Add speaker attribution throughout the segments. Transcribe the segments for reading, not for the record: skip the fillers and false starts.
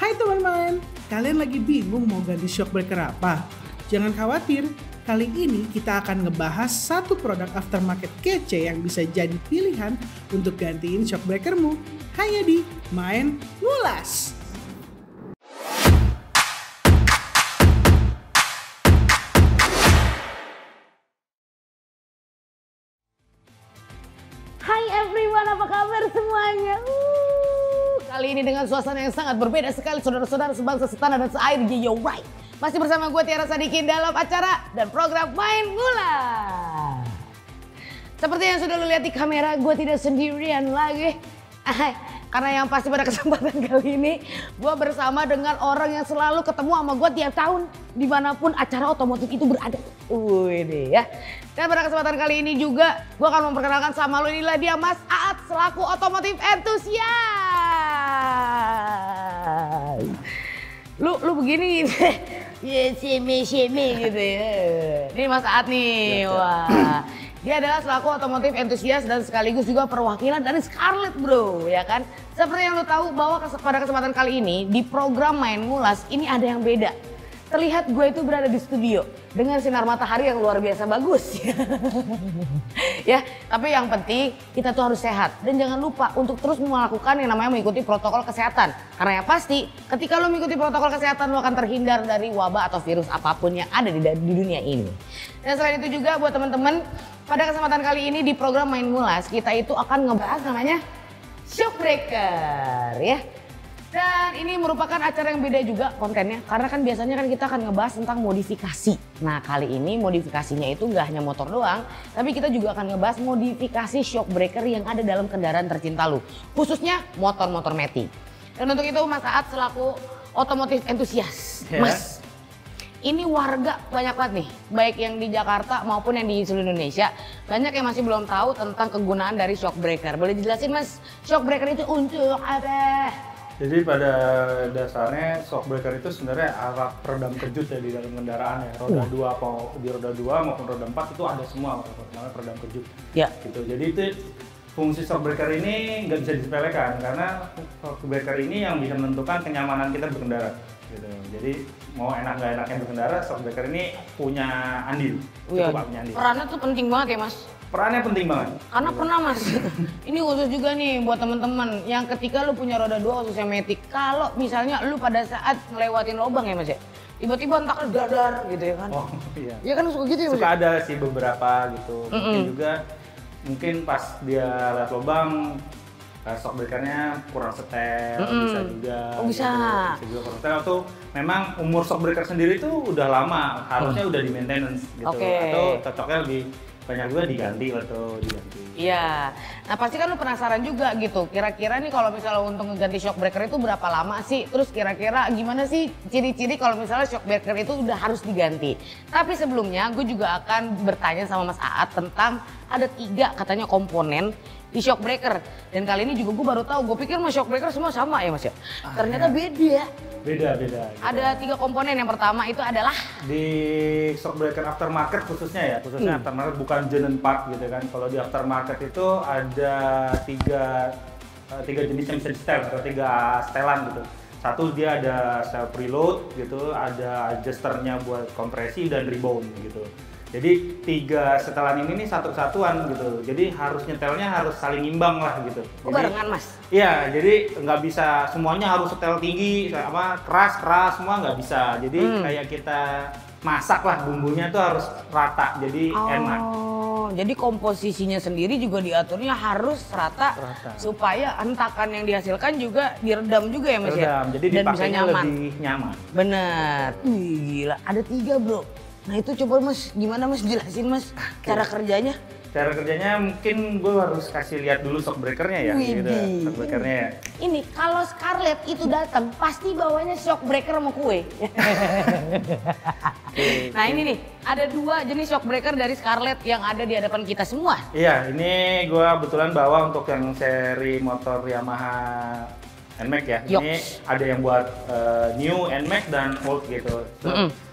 Speaker 1: Hai teman-teman, kalian lagi bingung mau ganti shock breaker apa? Jangan khawatir, kali ini kita akan ngebahas satu produk aftermarket kece yang bisa jadi pilihan untuk gantiin shock breakermu. Hanya di Main Ngulas.
Speaker 2: Hai everyone, apa kabar semuanya? Kali ini dengan suasana yang sangat berbeda sekali, saudara-saudara sebangsa, setanah dan seair. Yo right, masih bersama gue Tiara Sadikin dalam acara dan program Main Ngulas. Seperti yang sudah lo lihat di kamera, gue tidak sendirian lagi. Karena yang pasti pada kesempatan kali ini gue bersama dengan orang yang selalu ketemu sama gue tiap tahun dimanapun acara otomotif itu berada. Ini ya. Dan pada kesempatan kali ini juga gue akan memperkenalkan sama lo, inilah dia Mas Aat selaku otomotif entusias. Lu begini ya semi gitu ya. Ini Mas Aat nih, wah. Dia adalah selaku otomotif entusias dan sekaligus juga perwakilan dari Scarlett bro, ya kan? Seperti yang lo tahu bahwa pada kesempatan kali ini di program Main Ngulas ini ada yang beda. Terlihat gue itu berada di studio dengan sinar matahari yang luar biasa bagus. Ya, tapi yang penting kita tuh harus sehat dan jangan lupa untuk terus melakukan yang namanya mengikuti protokol kesehatan. Karena yang pasti ketika lo mengikuti protokol kesehatan lo akan terhindar dari wabah atau virus apapun yang ada di dunia ini. Dan selain itu juga buat teman-teman, pada kesempatan kali ini di program Main Ngulas kita itu akan ngebahas namanya shock breaker ya. Dan ini merupakan acara yang beda juga kontennya, karena kan biasanya kan kita akan ngebahas tentang modifikasi. Nah kali ini modifikasinya itu nggak hanya motor doang, tapi kita juga akan ngebahas modifikasi shock breaker yang ada dalam kendaraan tercinta lu, khususnya motor-motor matic. Dan untuk itu Mas Aat selaku otomotif entusias, Mas, ini warga banyak banget nih, baik yang di Jakarta maupun yang di seluruh Indonesia, banyak yang masih belum tahu tentang kegunaan dari shock breaker. Boleh dijelasin Mas, shock breaker itu untuk apa?
Speaker 3: Jadi pada dasarnya shock breaker itu sebenarnya alat peredam kejut ya di dalam kendaraan ya. Roda 2 di roda 2 maupun roda 4 itu ada semua namanya peredam kejut. Ya. Gitu. Jadi itu fungsi shock breaker ini nggak bisa disepelekan karena shock breaker ini yang bisa menentukan kenyamanan kita berkendara. Gitu. Jadi mau enak nggak enaknya berkendara, shock breaker ini punya andil. Cukup punya andil.
Speaker 2: Perannya tuh penting banget ya Mas.
Speaker 3: Perannya penting banget.
Speaker 2: Karena pernah Mas, ini khusus juga nih buat teman-teman yang ketika lu punya roda 2 khususnya matic, kalau misalnya lu pada saat ngelewatin lubang ya Mas ya, tiba-tiba entah dadar gitu ya kan.
Speaker 3: Oh iya.
Speaker 2: Iya kan suka gitu ya Mas?
Speaker 3: Suka ada sih beberapa gitu. Mungkin pas dia lewat lubang, shock breakernya kurang setel, bisa juga.
Speaker 2: Oh bisa.
Speaker 3: Gitu. Bisa juga kurang setel. Atau memang umur shock breaker sendiri itu udah lama, harusnya udah di maintenance gitu. Atau cocoknya lebih banyak juga diganti atau diganti.
Speaker 2: Iya, nah pasti kan lu penasaran juga gitu, kira-kira nih kalau misalnya untuk ngeganti shock breaker itu berapa lama sih? Terus kira-kira gimana sih ciri-ciri kalau misalnya shock breaker itu udah harus diganti? Tapi sebelumnya gue juga akan bertanya sama Mas Aat tentang ada 3 katanya komponen di shock breaker. Dan kali ini juga gue baru tahu, gue pikir mas shock breaker semua sama ya Mas ya? Ternyata beda.
Speaker 3: Beda. Gitu.
Speaker 2: Ada 3 komponen, yang pertama itu adalah
Speaker 3: di shock breaker aftermarket khususnya aftermarket bukan genuine part gitu kan. Kalau di aftermarket itu ada 3 jenis yang bisa di setel atau 3 setelan gitu. Satu dia ada self preload gitu, ada adjusternya buat kompresi dan rebound gitu. Jadi 3 setelan ini nih satu-satuan gitu. Jadi harus nyetelnya harus saling imbang lah gitu.
Speaker 2: Barengan Mas?
Speaker 3: Iya, jadi nggak bisa semuanya harus setel tinggi, keras semua nggak bisa. Jadi kayak kita masak lah, bumbunya tuh harus rata, jadi enak.
Speaker 2: Jadi komposisinya sendiri juga diaturnya harus rata. Supaya hentakan yang dihasilkan juga diredam juga ya Mas ya?
Speaker 3: Jadi dipakainya lebih nyaman.
Speaker 2: Bener. Wih gila, ada 3 bro. Nah itu coba Mas, gimana Mas jelasin Mas cara kerjanya?
Speaker 3: Cara kerjanya mungkin gue harus kasih lihat dulu shock breakernya ya. Gitu, shock breakernya ya.
Speaker 2: Ini kalau Scarlett itu datang pasti bawanya shock breaker sama kue. Nah ini nih, ada 2 jenis shock breaker dari Scarlett yang ada di hadapan kita semua.
Speaker 3: Iya, ini gue kebetulan bawa untuk yang seri motor Yamaha NMAX ya. Ini ada yang buat new NMAX dan old gitu.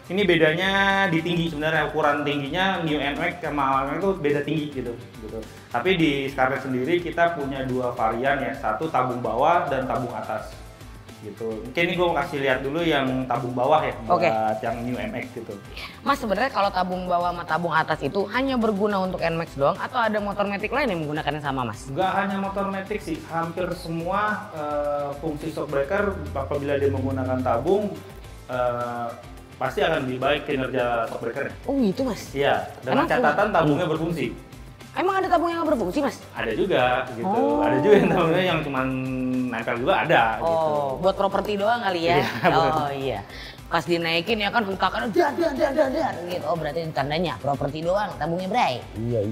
Speaker 3: Ini bedanya di tinggi sebenarnya, ukuran tingginya New NMAX sama NMAX itu beda tinggi gitu. Tapi di Scarlett sendiri kita punya 2 varian ya, satu tabung bawah dan tabung atas. gitu. Mungkin ini gue mau kasih lihat dulu yang tabung bawah ya, buat yang New MX gitu.
Speaker 2: Mas, sebenarnya kalau tabung bawah sama tabung atas itu hanya berguna untuk NMAX doang atau ada motor matic lain yang menggunakannya sama, Mas?
Speaker 3: Nggak hanya motor matic sih, hampir semua fungsi shockbreaker apabila dia menggunakan tabung pasti akan lebih baik kinerja shockbreakernya.
Speaker 2: Oh gitu, Mas?
Speaker 3: Iya, dengan catatan tabungnya berfungsi.
Speaker 2: Emang ada tabung yang nggak berfungsi, Mas?
Speaker 3: Ada juga gitu, ada juga yang tabungnya yang cuma nempel juga ada gitu.
Speaker 2: Buat properti doang kali ya? Iya. Pas dinaikin ya kan hentakan dar gitu. Oh berarti tandanya properti doang, tabungnya Bray.
Speaker 3: Iya.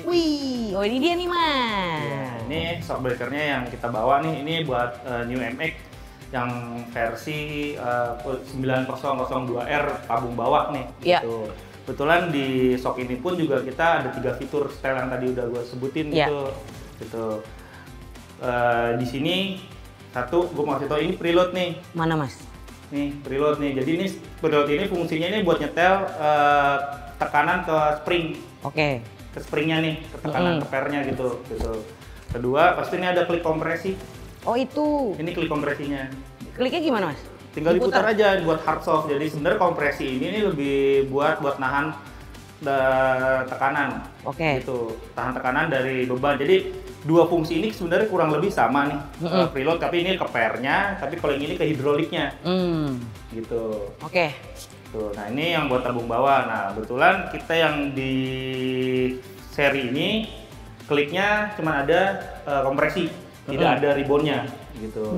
Speaker 2: Wih, ini dia nih, Mas.
Speaker 3: Ya, ini shockbreakernya yang kita bawa nih, ini buat New MX yang versi 9002R tabung bawah nih. Gitu. Kebetulan di shock ini pun juga kita ada 3 fitur setel yang tadi udah gue sebutin gitu. Di sini satu, gue mau kasih tau ini preload nih.
Speaker 2: Mana, Mas?
Speaker 3: Nih preload nih. Jadi ini preload ini fungsinya ini buat nyetel tekanan ke spring. Ke springnya nih, ke tekanan kepernya gitu. Kedua, pasti ini ada klik kompresi.
Speaker 2: Oh itu.
Speaker 3: Ini klik kompresinya.
Speaker 2: Kliknya gimana, Mas?
Speaker 3: Tinggal diputar aja buat hard soft. Jadi sebenarnya kompresi ini lebih buat nahan tekanan. Gitu. Tahan tekanan dari beban. Jadi dua fungsi ini sebenarnya kurang lebih sama nih. Preload, tapi ini ke pernya, tapi kalau yang ini ke hidroliknya. Gitu. Tuh, nah ini yang buat tabung bawah. Nah, kebetulan kita yang di seri ini kliknya cuma ada kompresi, tidak ada ribbonnya gitu.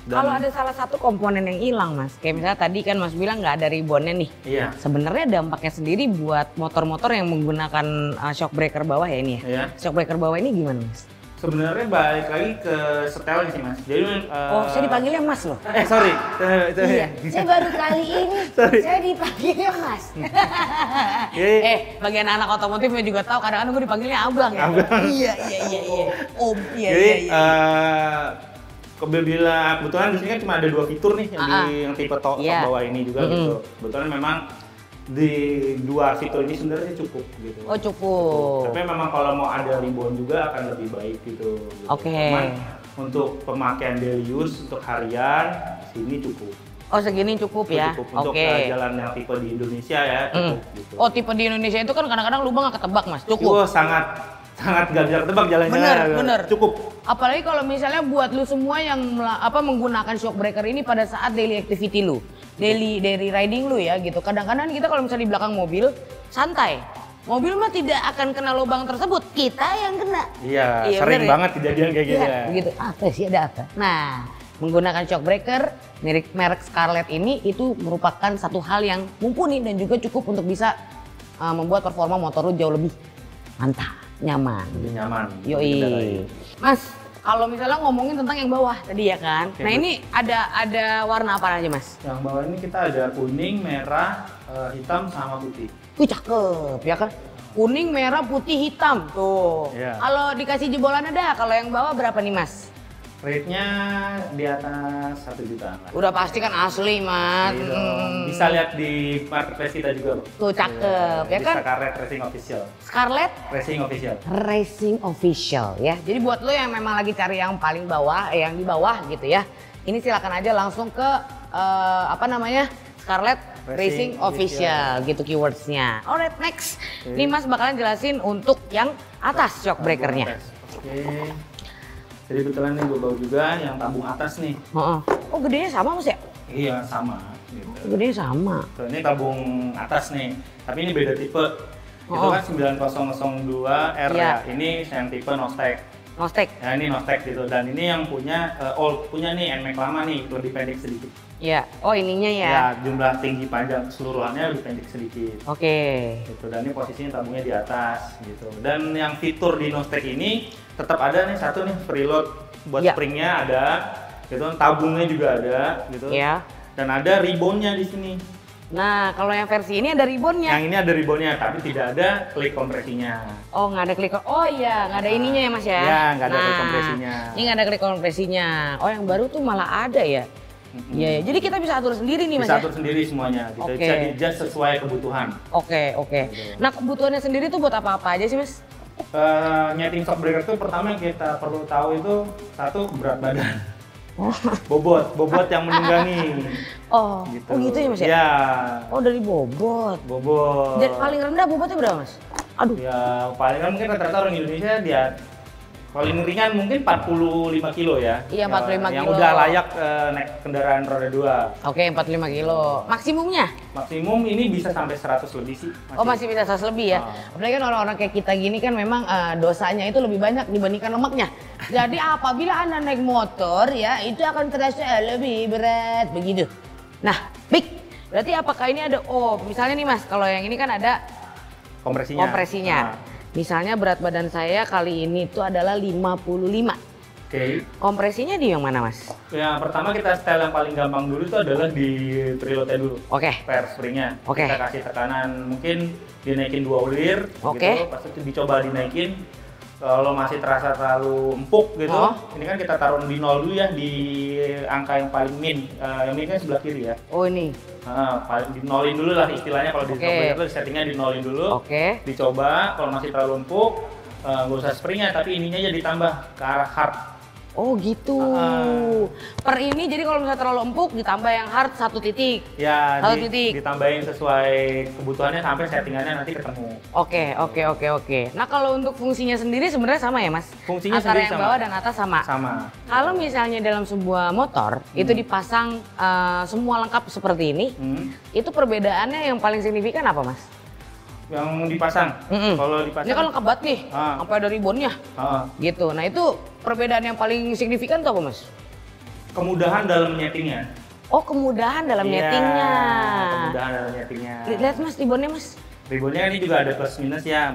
Speaker 2: Kalau ada salah satu komponen yang hilang, Mas, kayak misalnya tadi kan Mas bilang nggak ada ribbonnya nih.
Speaker 3: Iya.
Speaker 2: Sebenarnya dampaknya sendiri buat motor-motor yang menggunakan shockbreaker bawah ya ini ya.
Speaker 3: Iya.
Speaker 2: Shockbreaker bawah ini gimana, Mas?
Speaker 3: Sebenarnya balik lagi ke setelnya sih, Mas. Jadi
Speaker 2: saya dipanggilnya Mas loh.
Speaker 3: Sorry.
Speaker 2: Iya, saya baru kali ini saya dipanggilnya Mas. Bagian anak otomotif juga tahu kadang-kadang gue dipanggilnya Abang ya. Iya. Om, iya.
Speaker 3: Jadi kebetulan di sini kan cuma ada 2 fitur nih yang tipe top bawah ini juga gitu. Kebetulan memang di 2 fitur ini sebenarnya cukup gitu.
Speaker 2: Oh cukup.
Speaker 3: Tapi memang kalau mau ada ribbon juga akan lebih baik gitu. Cuman untuk pemakaian daily use untuk harian sini cukup.
Speaker 2: Oh segini cukup ya?
Speaker 3: Cukup untuk jalan yang tipe di Indonesia ya cukup gitu.
Speaker 2: Oh tipe di Indonesia itu kan kadang-kadang lubang nggak ketebak, Mas? Cukup?
Speaker 3: Oh sangat gak bisa ketebak jalan-jalan.
Speaker 2: Bener.
Speaker 3: Cukup.
Speaker 2: Apalagi kalau misalnya buat lu semua yang menggunakan shockbreaker ini pada saat daily activity lu. Daily riding lu ya gitu. Kadang-kadang kita kalau misalnya di belakang mobil santai. Mobil mah tidak akan kena lubang tersebut, kita yang kena.
Speaker 3: Iya, sering banget kejadian kayak gitu ya.
Speaker 2: Begitu. Apa sih ada apa? Nah, menggunakan shockbreaker merek Scarlett ini itu merupakan satu hal yang mumpuni dan juga cukup untuk bisa membuat performa motor lu jauh lebih mantap, nyaman.
Speaker 3: Lebih nyaman.
Speaker 2: Yoi. Mas, kalau misalnya ngomongin tentang yang bawah tadi ya kan. Nah ini ada warna apa aja, Mas?
Speaker 3: Yang bawah ini kita ada kuning, merah, hitam sama putih.
Speaker 2: Cakep ya kan? Kuning, merah, putih, hitam. Tuh. Yeah. Kalau dikasih jebolan ada, kalau yang bawah berapa nih, Mas?
Speaker 3: Rate-nya di atas 1 juta.
Speaker 2: Udah pasti kan asli, Mas.
Speaker 3: Bisa lihat di marketplace kita juga.
Speaker 2: Tuh cakep ya kan?
Speaker 3: Scarlett Racing Official.
Speaker 2: Scarlett
Speaker 3: Racing Official
Speaker 2: ya. Jadi buat lo yang memang lagi cari yang paling bawah, yang di bawah gitu ya. Ini silakan aja langsung ke Scarlett Racing Official gitu keywordsnya. Alright, next. Ini Mas bakalan jelasin untuk yang atas shockbreakernya.
Speaker 3: Jadi kebetulan nih gue bawa juga yang tabung atas nih.
Speaker 2: Oh gedenya sama, Mas ya?
Speaker 3: Iya sama. Gitu.
Speaker 2: Gedenya sama.
Speaker 3: So, ini tabung atas nih, tapi ini beda tipe. Itu kan 9002R ya. Ini yang tipe Nostek. Ya ini Nostek gitu. Dan ini yang punya punya nih NMAX lama nih, lebih pendek sedikit.
Speaker 2: Iya. Oh ininya ya?
Speaker 3: Ya jumlah tinggi panjang keseluruhannya lebih pendek sedikit.
Speaker 2: Gitu.
Speaker 3: Dan ini posisinya tabungnya di atas gitu. Dan yang fitur di Nostek ini tetap ada nih satu nih preload buat springnya ada, gitu. Tabungnya juga ada, gitu.
Speaker 2: Iya.
Speaker 3: Dan ada ribbonnya di sini.
Speaker 2: Nah kalau yang versi ini ada ribbonnya.
Speaker 3: Yang ini ada ribbonnya, tapi tidak ada klik kompresinya.
Speaker 2: Oh nggak ada klik, oh iya nggak ada ininya ya Mas ya?
Speaker 3: Iya nggak ada klik kompresinya.
Speaker 2: Ini nggak ada klik kompresinya. Oh yang baru tuh malah ada ya? Iya, jadi kita bisa atur sendiri nih Mas
Speaker 3: ya? Bisa atur sendiri semuanya, gitu. Bisa di-adjust sesuai kebutuhan.
Speaker 2: Oke. Nah kebutuhannya sendiri tuh buat apa-apa aja sih Mas?
Speaker 3: Nyeting shockbreaker itu pertama yang kita perlu tahu itu satu berat badan. Bobot yang menunggangi.
Speaker 2: Gitu. Oh gitu ya Mas ya?
Speaker 3: Iya.
Speaker 2: Oh dari bobot. Dan paling rendah bobotnya berapa Mas? Aduh.
Speaker 3: Ya paling kan mungkin rata-rata orang Indonesia dia paling ringan mungkin 45 kilo ya.
Speaker 2: Iya 45 kilo.
Speaker 3: Yang udah layak naik kendaraan roda 2.
Speaker 2: Oke 45 kilo. Maksimumnya?
Speaker 3: Maksimum ini bisa sampai 100 lebih sih.
Speaker 2: Masih bisa 100 lebih ya? Apalagi kan orang-orang kayak kita gini kan memang dosanya itu lebih banyak dibandingkan lemaknya. Jadi apabila Anda naik motor ya itu akan terasa lebih berat begitu. Nah Bik, berarti apakah ini ada, misalnya nih Mas, kalau yang ini kan ada kompresinya. Misalnya berat badan saya kali ini itu adalah 55.
Speaker 3: Oke.
Speaker 2: Kompresinya di yang mana Mas?
Speaker 3: Yang pertama kita style yang paling gampang dulu itu adalah di preloadnya dulu.
Speaker 2: Oke.
Speaker 3: Per springnya.
Speaker 2: Oke.
Speaker 3: Kita kasih tekanan mungkin dinaikin 2 ulir.
Speaker 2: Oke.
Speaker 3: Gitu. Pas itu dicoba dinaikin. Kalau masih terasa terlalu empuk gitu, ini kan kita taruh di 0 dulu ya, di angka yang paling min. Yang min kan sebelah kiri ya.
Speaker 2: Oh ini.
Speaker 3: Paling di nolin dulu lah istilahnya, kalau di software itu settingnya di nolin dulu. Dicoba, kalau masih terlalu empuk, nggak usah springnya, tapi ininya aja ditambah ke arah hard.
Speaker 2: Oh gitu. Per ini jadi kalau misalnya terlalu empuk ditambah yang hard 1 titik.
Speaker 3: Ya,
Speaker 2: 1 titik.
Speaker 3: Ditambahin sesuai kebutuhannya sampai settingannya nanti ketemu.
Speaker 2: Oke. Nah kalau untuk fungsinya sendiri sebenarnya sama ya Mas?
Speaker 3: Fungsinya
Speaker 2: antara
Speaker 3: sendiri
Speaker 2: yang bawah dan atas sama?
Speaker 3: Sama.
Speaker 2: Kalau misalnya dalam sebuah motor itu dipasang semua lengkap seperti ini, itu perbedaannya yang paling signifikan apa Mas?
Speaker 3: Yang dipasang. Kalau dipasang.
Speaker 2: Ini kan lengkap banget nih, sampai ada ribbonnya. Gitu. Nah itu perbedaan yang paling signifikan tuh apa Mas?
Speaker 3: Kemudahan dalam nyetingnya.
Speaker 2: Oh kemudahan dalam nyetingnya.
Speaker 3: Kemudahan dalam nyetingnya.
Speaker 2: Lihat Mas ribbonnya Mas.
Speaker 3: Ribbonnya ini juga ada plus minus ya.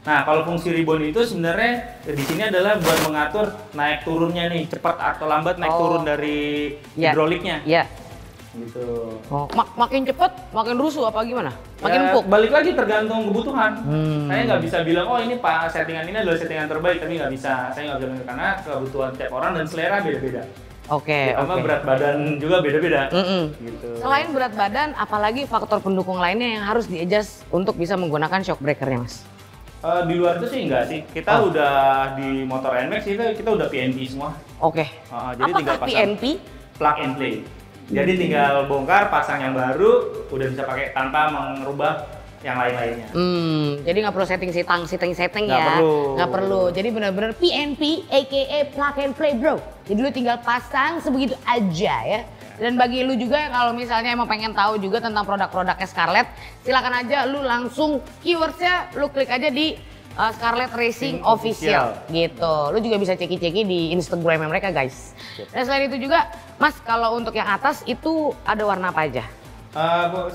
Speaker 3: Nah kalau fungsi ribbon itu sebenarnya di sini adalah buat mengatur naik turunnya nih, cepat atau lambat naik turun dari hidroliknya.
Speaker 2: Iya.
Speaker 3: Gitu.
Speaker 2: Makin cepat, makin rusuh apa gimana? Makin empuk?
Speaker 3: Balik lagi tergantung kebutuhan. Saya nggak bisa bilang, ini Pak settingan ini adalah settingan terbaik, tapi nggak bisa. Saya nggak bisa bilang karena kebutuhan tiap orang dan selera beda-beda.
Speaker 2: Oke.
Speaker 3: Berat badan juga beda-beda. Gitu.
Speaker 2: Selain berat badan, apalagi faktor pendukung lainnya yang harus di-adjust untuk bisa menggunakan shock breakernya Mas?
Speaker 3: Di luar itu sih enggak sih. Kita udah di motor NMAX kita udah PNP semua.
Speaker 2: Oke.
Speaker 3: Jadi tinggal pasang
Speaker 2: PNP?
Speaker 3: Plug and play. Jadi tinggal bongkar, pasang yang baru, udah bisa pakai tanpa merubah yang lain-lainnya.
Speaker 2: Jadi nggak perlu setting ya. Nggak perlu. Jadi benar-benar PNP, aka plug and play bro. Jadi lu tinggal pasang sebegitu aja ya. Dan bagi lu juga kalau misalnya emang pengen tahu juga tentang produk-produknya Scarlett, silakan aja lu langsung keywordsnya lu klik aja di Scarlett Racing Official gitu. Lu juga bisa ceki-ceki di Instagram mereka guys. Dan selain itu juga Mas, kalau untuk yang atas itu ada warna apa aja?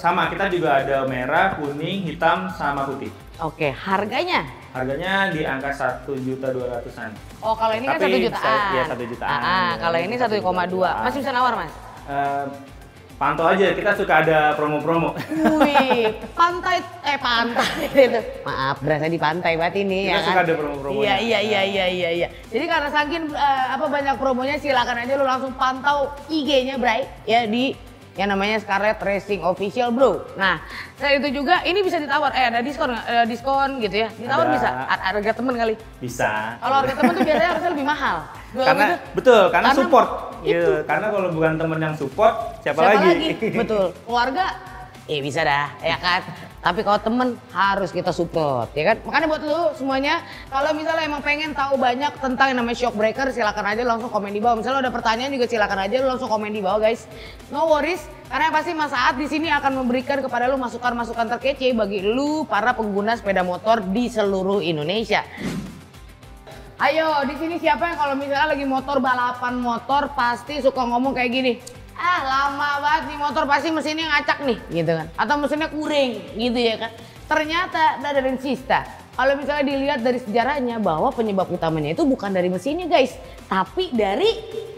Speaker 3: Sama, kita juga ada merah, kuning, hitam, sama putih.
Speaker 2: Oke, harganya?
Speaker 3: Harganya di angka 1.200.000-an.
Speaker 2: Oh kalau ini kan 1 jutaan?
Speaker 3: Iya 1 jutaan.
Speaker 2: Kalau ini 1,2. Masih bisa nawar Mas?
Speaker 3: Pantau aja, kita suka ada promo-promo.
Speaker 2: Wih, pantai itu. Maaf, berasa di pantai banget ini
Speaker 3: kita
Speaker 2: ya
Speaker 3: suka
Speaker 2: kan?
Speaker 3: ada promo-promo.
Speaker 2: Iya. Jadi karena saking banyak promonya, silakan aja lu langsung pantau IG-nya Bray ya di yang namanya Scarlett Racing Official bro. Nah, selain itu juga ini bisa ditawar, ada diskon gitu ya. Ditawar ada. Bisa? Harga temen kali?
Speaker 3: Bisa.
Speaker 2: Kalau harga temen tuh biasanya harusnya lebih mahal.
Speaker 3: Karena support. Gitu. Karena kalau bukan temen yang support, siapa lagi?
Speaker 2: Betul. Keluarga, bisa dah, ya kan? Tapi kalau temen harus kita support, ya kan? Makanya buat lu semuanya, kalau misalnya emang pengen tahu banyak tentang yang namanya shock breaker, silakan aja langsung komen di bawah. Misalnya ada pertanyaan juga silakan aja lu langsung komen di bawah, guys. No worries, karena pasti Mas Saat di sini akan memberikan kepada lu masukan-masukan terkece bagi lu para pengguna sepeda motor di seluruh Indonesia. Ayo, di sini siapa yang kalau misalnya lagi motor balapan motor pasti suka ngomong kayak gini? Lama banget nih motor, pasti mesinnya ngacak nih gitu kan, atau mesinnya kuring gitu ya kan. Ternyata dari Rensista, kalau misalnya dilihat dari sejarahnya bahwa penyebab utamanya itu bukan dari mesinnya guys, tapi dari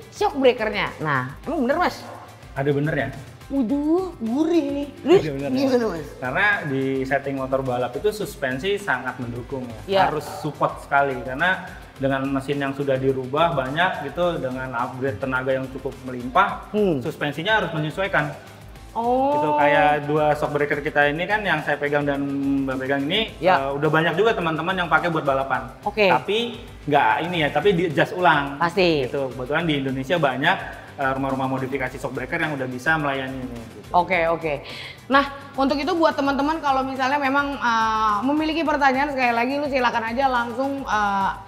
Speaker 2: shock breakernya. Nah emang bener Mas?
Speaker 3: Ada bener ya?
Speaker 2: Waduh, gurih nih. Gimana Mas?
Speaker 3: Karena di setting motor balap itu suspensi sangat mendukung ya. Harus support sekali karena dengan mesin yang sudah dirubah banyak gitu, dengan upgrade tenaga yang cukup melimpah, suspensinya harus menyesuaikan.
Speaker 2: Oh.
Speaker 3: Itu kayak dua shockbreaker kita ini kan yang saya pegang dan Mbak pegang ini udah banyak juga teman-teman yang pakai buat balapan. Tapi nggak ini ya, tapi di jas ulang.
Speaker 2: Pasti.
Speaker 3: Gitu. Kebetulan di Indonesia banyak rumah-rumah modifikasi shockbreaker yang udah bisa melayani ini. Gitu.
Speaker 2: Oke. Nah, untuk itu buat teman-teman kalau misalnya memang memiliki pertanyaan, sekali lagi lu silakan aja langsung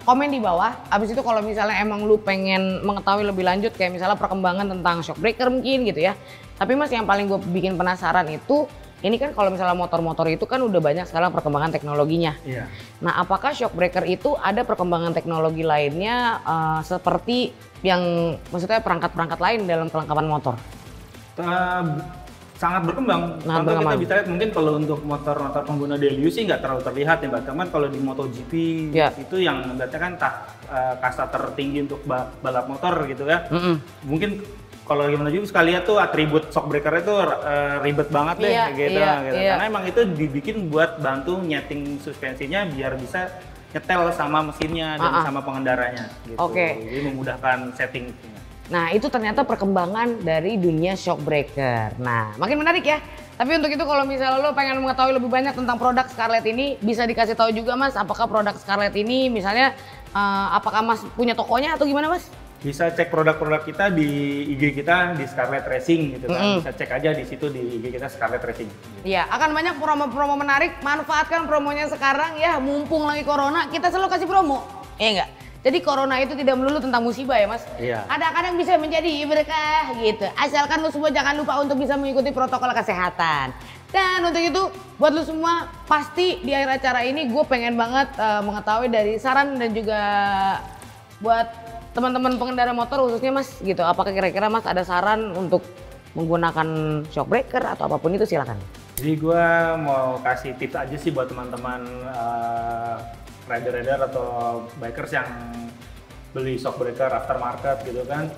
Speaker 2: komen di bawah. Habis itu kalau misalnya emang lu pengen mengetahui lebih lanjut kayak misalnya perkembangan tentang shockbreaker mungkin gitu ya. Tapi Mas yang paling gue bikin penasaran itu, ini kan kalau misalnya motor-motor itu kan udah banyak sekarang perkembangan teknologinya.
Speaker 3: Iya.
Speaker 2: Nah, apakah shockbreaker itu ada perkembangan teknologi lainnya seperti yang maksudnya perangkat-perangkat lain dalam kelengkapan motor?
Speaker 3: Sangat berkembang. Contoh kita bisa lihat mungkin kalau untuk motor-motor pengguna daily use sih nggak terlalu terlihat ya Mbak. Teman kalau di MotoGP itu yang berarti kan kasta tertinggi untuk balap motor gitu ya. Mungkin kalau lagi menuju sekali tuh atribut shockbreaker itu ribet banget deh gitu. Karena emang itu dibikin buat bantu nyeting suspensinya biar bisa nyetel sama mesinnya dan sama pengendaranya gitu. Jadi memudahkan setting.
Speaker 2: Nah, itu ternyata perkembangan dari dunia shockbreaker. Nah, makin menarik ya. Tapi untuk itu kalau misalnya lo pengen mengetahui lebih banyak tentang produk Scarlett ini, bisa dikasih tahu juga Mas, apakah produk Scarlett ini misalnya apakah Mas punya tokonya atau gimana Mas?
Speaker 3: Bisa cek produk-produk kita di IG kita di Scarlett Racing gitu kan. Bisa cek aja di situ di IG kita Scarlett Racing.
Speaker 2: Iya, akan banyak promo-promo menarik. Manfaatkan promonya sekarang ya, mumpung lagi corona, kita selalu kasih promo. Iya enggak? Jadi corona itu tidak melulu tentang musibah ya Mas.
Speaker 3: Iya.
Speaker 2: Kadang-kadang bisa menjadi berkah gitu. Asalkan lu semua jangan lupa untuk bisa mengikuti protokol kesehatan. Dan untuk itu buat lu semua pasti di akhir acara ini gue pengen banget mengetahui dari saran dan juga buat teman-teman pengendara motor khususnya Mas gitu. Apakah kira-kira Mas ada saran untuk menggunakan shockbreaker atau apapun itu silakan.
Speaker 3: Jadi gue mau kasih tips aja sih buat teman-teman rider-rider atau bikers yang beli shockbreaker aftermarket gitu kan.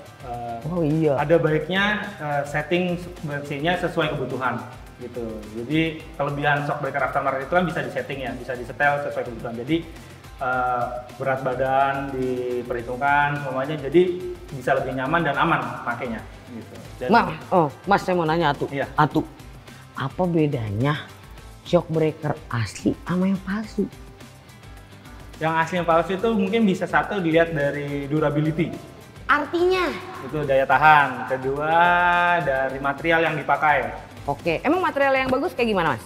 Speaker 3: Ada baiknya setting bensinnya sesuai kebutuhan gitu. Jadi kelebihan shockbreaker aftermarket itu kan bisa disetting ya, bisa disetel sesuai kebutuhan. Jadi berat badan diperhitungkan semuanya, jadi bisa lebih nyaman dan aman makainya gitu.
Speaker 2: Mas saya mau nanya Atu.
Speaker 3: Iya.
Speaker 2: Atu, apa bedanya shockbreaker asli sama yang palsu?
Speaker 3: Yang asli yang palsu itu mungkin bisa satu dilihat dari durability.
Speaker 2: Artinya?
Speaker 3: Itu daya tahan. Kedua dari material yang dipakai.
Speaker 2: Oke, emang material yang bagus kayak gimana Mas?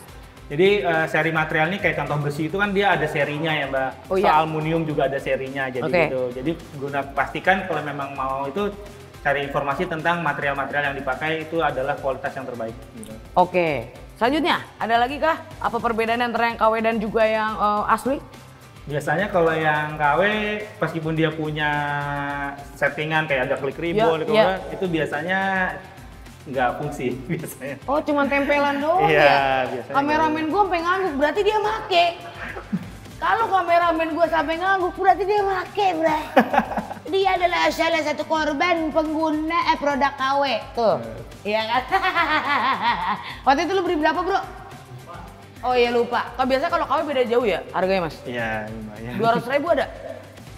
Speaker 3: Jadi seri material ini kayak contoh besi itu kan dia ada serinya ya Mbak. Aluminium juga ada serinya jadi gitu. Jadi pastikan kalau memang mau itu cari informasi tentang material-material yang dipakai itu adalah kualitas yang terbaik. Gitu.
Speaker 2: Oke, selanjutnya ada lagi kah? Apa perbedaan antara yang KW dan juga yang asli?
Speaker 3: Biasanya kalau yang KW meskipun dia punya settingan kayak ada klik ribbon itu biasanya nggak fungsi biasanya.
Speaker 2: Oh, cuma tempelan doang ya?
Speaker 3: Biasanya.
Speaker 2: Kameramen gue sampai ngangguk, berarti dia make. Kalau kameramen gue sampai ngangguk, berarti dia make, bro. Dia adalah salah satu korban pengguna produk KW. Tuh, iya kan? Waktu itu lu beli berapa, bro? Oh iya lupa. Kalau biasa kalau KW beda jauh ya harganya Mas?
Speaker 3: Iya, lumayan.
Speaker 2: 200.000 ada?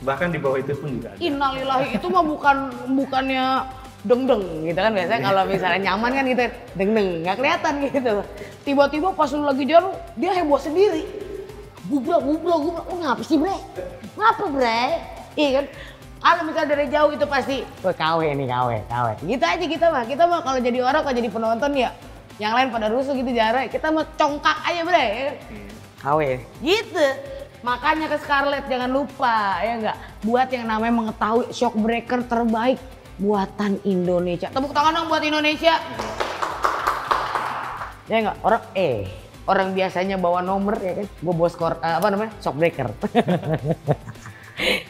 Speaker 3: Bahkan di bawah itu pun juga ada.
Speaker 2: Innalillahi, itu mah bukannya deng-deng gitu kan, biasanya kalau misalnya nyaman kan gitu deng-deng, nggak kelihatan gitu. Tiba-tiba pas lu lagi jalan dia heboh sendiri. Gubrak, ngapa sih bre? Ngapa bre? Iya kan? Kalau misalnya dari jauh itu pasti KW nih, KW. Gitu aja kita mah kalau jadi orang, kalau jadi penonton ya yang lain pada rusuh gitu jarak, kita mau congkak aja bre. KW gitu. Makanya ke Scarlett jangan lupa ya enggak, buat yang namanya mengetahui shockbreaker terbaik buatan Indonesia. Tepuk tangan dong buat Indonesia. Ya enggak, orang biasanya bawa nomor ya kan, gue bawa shockbreaker.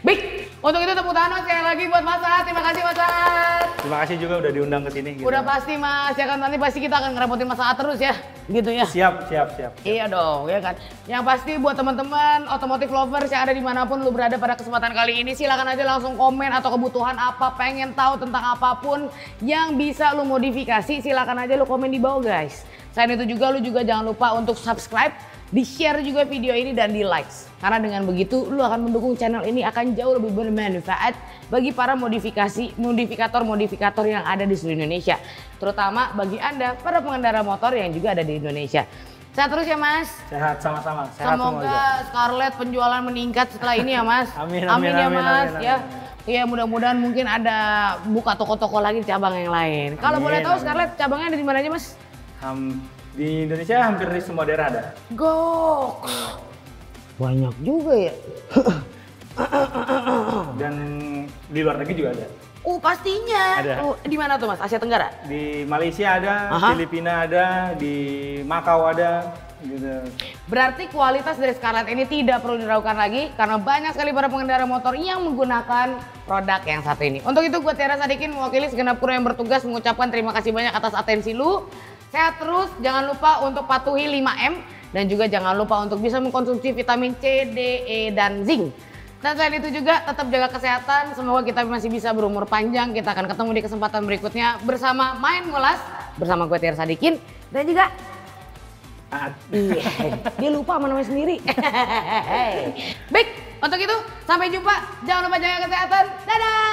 Speaker 2: Baik, untuk itu tepuk tangan sekali lagi buat Mas Sahat. Terima kasih Mas Sahat.
Speaker 3: Terima kasih juga udah diundang ke sini.
Speaker 2: Udah pasti Mas, ya kan nanti pasti kita akan ngerepotin Mas Sahat terus ya, gitu ya.
Speaker 3: Siap.
Speaker 2: Iya dong, ya kan. Yang pasti buat teman-teman otomotif lovers yang ada dimanapun lu berada pada kesempatan kali ini, silakan aja langsung komen atau kebutuhan apa, pengen tahu tentang apapun yang bisa lu modifikasi, silakan aja lu komen di bawah guys. Selain itu juga lu juga jangan lupa untuk subscribe, di-share juga video ini dan di-likes. Karena dengan begitu lu akan mendukung channel ini akan jauh lebih bermanfaat bagi para modifikator yang ada di seluruh Indonesia. Terutama bagi Anda para pengendara motor yang juga ada di Indonesia. Sehat terus ya Mas.
Speaker 3: Sehat sama-sama. Sehat
Speaker 2: semoga Scarlett penjualan meningkat setelah ini ya Mas.
Speaker 3: Amin
Speaker 2: ya Mas. Ya mudah-mudahan mungkin ada buka toko-toko lagi di cabang yang lain. Kalau boleh tahu Scarlett cabangnya ada di mana aja Mas?
Speaker 3: Di Indonesia hampir di semua daerah ada.
Speaker 2: Gok. Banyak juga ya.
Speaker 3: Dan di luar negeri juga ada.
Speaker 2: Pastinya.
Speaker 3: Ada.
Speaker 2: Di mana tuh Mas? Asia Tenggara?
Speaker 3: Di Malaysia ada, Filipina ada, di Makau ada. Gitu.
Speaker 2: Berarti kualitas dari Scarlett ini tidak perlu diragukan lagi karena banyak sekali para pengendara motor yang menggunakan produk yang satu ini. Untuk itu gue Tiara Sadikin mewakili segenap kru yang bertugas mengucapkan terima kasih banyak atas atensi lu. Sehat terus, jangan lupa untuk patuhi 5M dan juga jangan lupa untuk bisa mengkonsumsi vitamin C, D, E, dan zinc. Dan selain itu juga tetap jaga kesehatan, semoga kita masih bisa berumur panjang. Kita akan ketemu di kesempatan berikutnya bersama Main Ngulas bersama gue Tiara Sadikin dan juga dia lupa sama namanya sendiri. Baik, untuk itu sampai jumpa. Jangan lupa jaga kesehatan. Dadah.